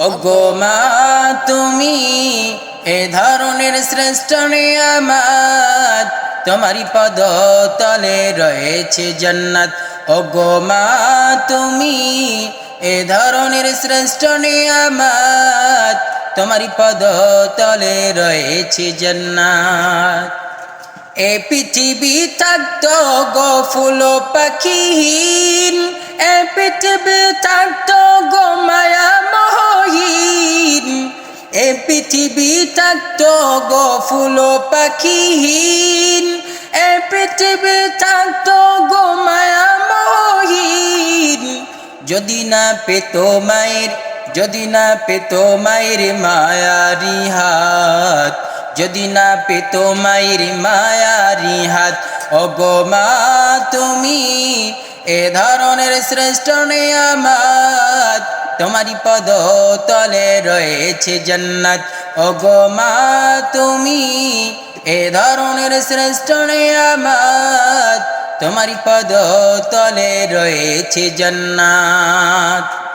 ওগো মা তুমি এ ধরনের শ্রেষ্ঠ নিয়ামত, তোমারই পদ তলে রয়েছে জান্নাত। ওগো মা তুমি এ ধরনের শ্রেষ্ঠ নিয়ামত, তোমারই পদ তলে রয়েছে জান্নাত। এ পৃথিবী থাকতো গো ফুল পাখিহীন, এ পৃথিবী থাকতো গো মায়া মোহহীন, এ পৃথিবী থাকতো গো ফুল পাখিহীন, এ পৃথিবী থাকতো গো মায়া মোহহীন। যদি না পেতো মায়ের, যদি না পেতো মায়ের মায়ারি হাত, যদি না পেতো মায়ের মায়ারি হাত। ওগো মা তুমি এ ধরনের শ্রেষ্ঠ নিয়ামত, তোমারই পদ তলে রয়েছে জান্নাত। ওগো মা তুমি এ ধরনের শ্রেষ্ঠ নিয়ামত, তোমারই পদ তলে রয়েছে জান্নাত।